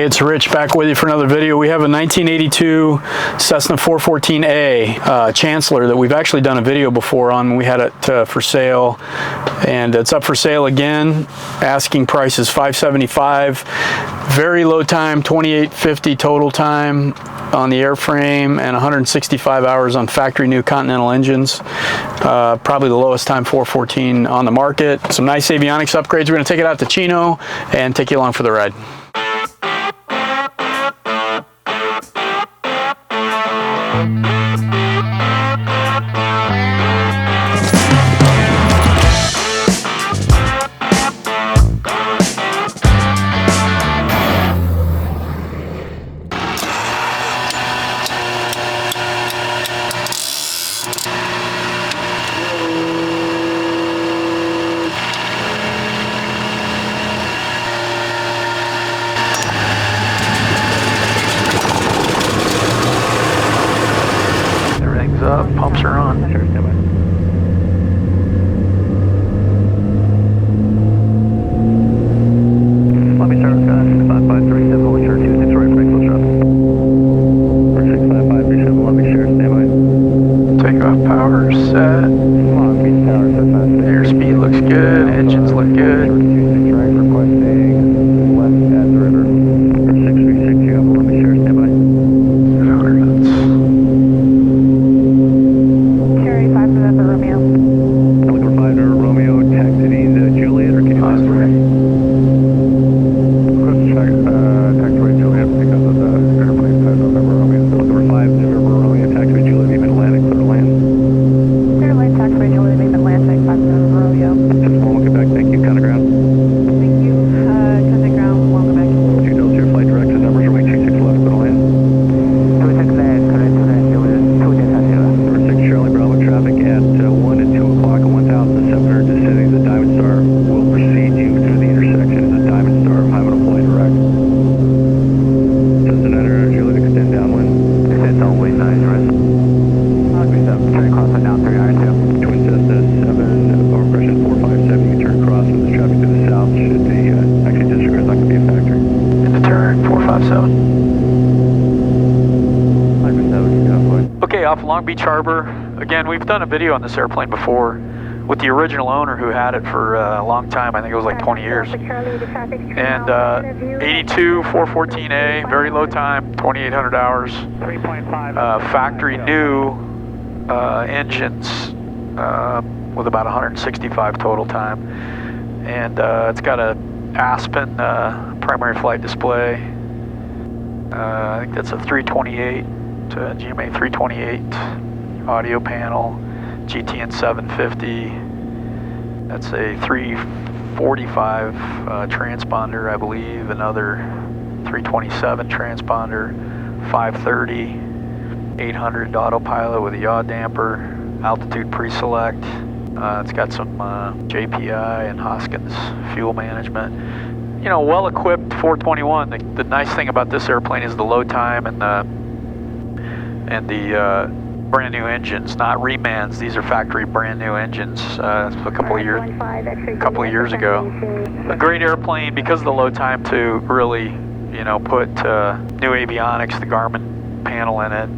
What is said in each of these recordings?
Hey, it's Rich back with you for another video. We have a 1982 Cessna 414A Chancellor that we've actually done a video before on. We had it for sale, and it's up for sale again. Asking price is $575. Very low time, 2850 total time on the airframe, and 165 hours on factory new Continental engines. Probably the lowest time 414 on the market. Some nice avionics upgrades. We're going to take it out to Chino and take you along for the ride. Up, pumps are on. Sure, stand by. Let me start with 553, 7 over 26 right brake, full shot. 65537, let me share, stand by. Takeoff power set. Airspeed looks good, engines look good. 26 right, requesting left at the river. 636, you have, let me share, stand by. Okay, off Long Beach Harbor. Again, we've done a video on this airplane before with the original owner who had it for a long time. I think it was like 20 years. And 82 414A, very low time, 2,800 hours. Factory new engines with about 165 total time. And it's got a Aspen primary flight display. I think that's a 328. GMA 328 audio panel, GTN 750. That's a 345 transponder, I believe. Another 327 transponder, 530, 800 autopilot with a yaw damper, altitude pre-select. It's got some JPI and Hoskins fuel management. You know, well-equipped 421. The nice thing about this airplane is the low time and the brand new engines, not remans. These are factory brand new engines. A couple of years ago. A great airplane because of the low time to really, you know, put new avionics, the Garmin panel in it,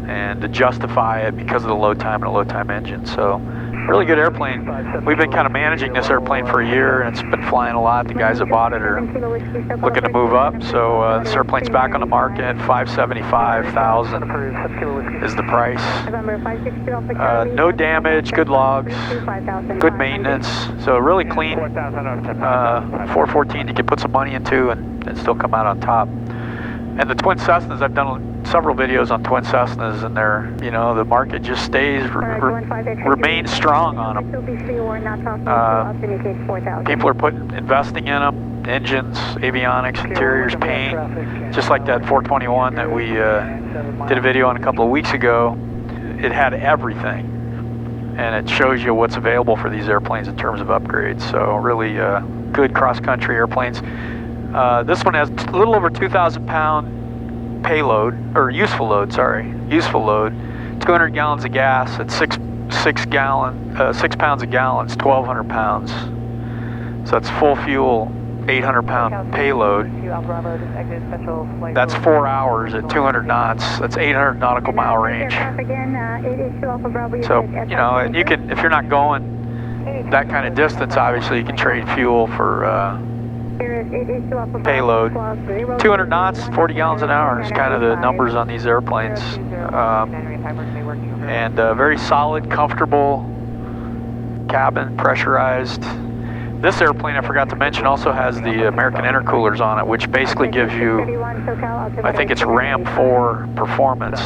and to justify it because of the low time and a low time engine. So really good airplane. We've been kind of managing this airplane for a year, and it's been flying a lot. The guys that bought it are looking to move up, so this airplane's back on the market. $575,000 is the price. No damage, good logs, good maintenance, so really clean 414 you can put some money into and still come out on top. And the twin Cessnas, I've done several videos on twin Cessnas, and they're, you know, the market just stays, remains strong on them. People are investing in them, engines, avionics, interiors, paint, just like that 421 that we did a video on a couple of weeks ago. It had everything, and it shows you what's available for these airplanes in terms of upgrades. So really good cross-country airplanes. This one has a little over 2,000 pound payload, or useful load, 200 gallons of gas at 6 pounds a gallon, it's 1,200 pounds. So that's full fuel 800-pound payload. That's 4 hours at 200 knots. That's 800 nautical mile range. So, you know, and you can, if you're not going that kind of distance, obviously you can trade fuel for payload. 200 knots, 40 gallons an hour is kind of the numbers on these airplanes. And very solid, comfortable cabin, pressurized. This airplane, I forgot to mention, also has the American intercoolers on it, which basically gives you, I think it's Ram 4 performance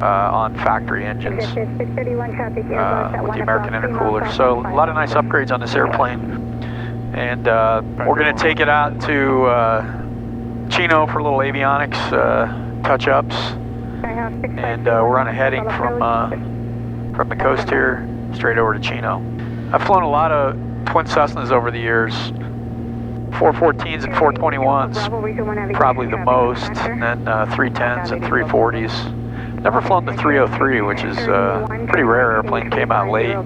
on factory engines with the American intercoolers. So a lot of nice upgrades on this airplane. And we're going to take it out to Chino for a little avionics touch-ups. And we're on a heading from the coast here straight over to Chino. I've flown a lot of twin Cessnas over the years, 414s and 421s, probably the most, and then 310s and 340s. Never flown the 303, which is a pretty rare airplane, came out late.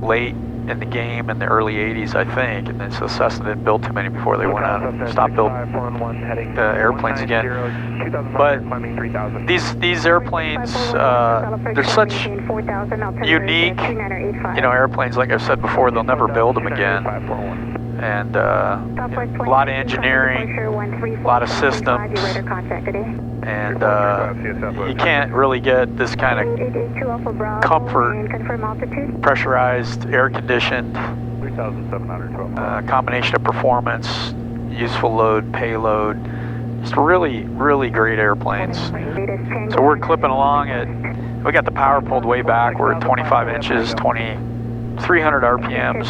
Late in the game in the early 80s, I think, and then so Cessna didn't build too many before they went out and stopped building airplanes again. But these airplanes, they're such unique, you know, airplanes. Like I've said before, they'll never build them again. And a lot of engineering, a lot of systems, and you can't really get this kind of comfort, pressurized, air-conditioned combination of performance, useful load, payload. Just really, really great airplanes. So we're clipping along we got the power pulled way back. We're at 25 inches, 300 RPMs,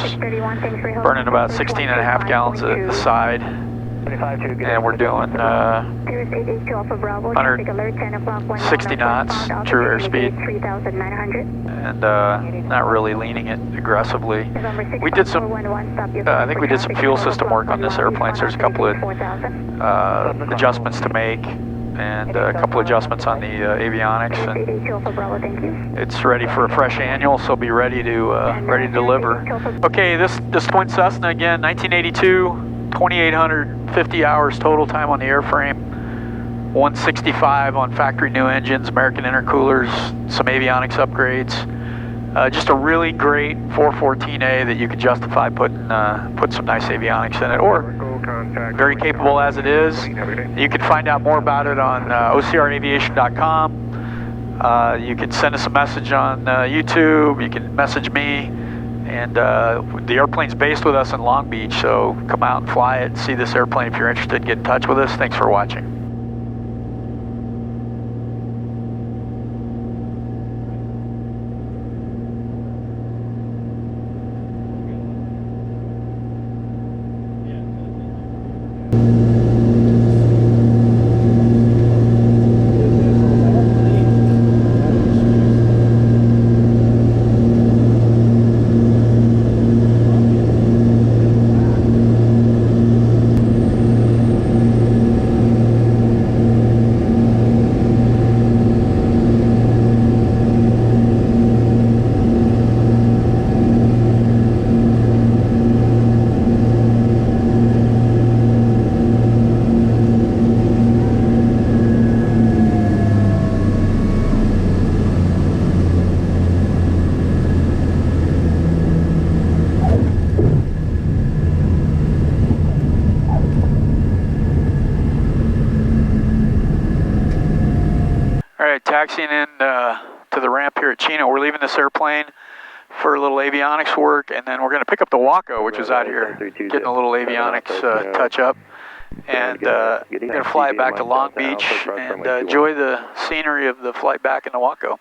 burning about 16.5 gallons at the side, and we're doing 160 knots true airspeed, and not really leaning it aggressively. We did some, I think we did some fuel system work on this airplane, so there's a couple of adjustments to make, and a couple adjustments on the avionics, and it's ready for a fresh annual, so be ready to deliver. Okay, this twin Cessna again, 1982, 2,850 hours total time on the airframe, 165 on factory new engines, American intercoolers, some avionics upgrades. Just a really great 414A that you could justify putting some nice avionics in it, or very capable as it is. You can find out more about it on ocraviation.com. You can send us a message on YouTube. You can message me. And the airplane's based with us in Long Beach, so come out and fly it, see this airplane if you're interested. Get in touch with us. Thanks for watching. Taxiing in to the ramp here at Chino. We're leaving this airplane for a little avionics work, and then we're going to pick up the Waco, which is out here, getting a little avionics touch up, and we're going to fly it back to Long Beach and enjoy the scenery of the flight back in the Waco.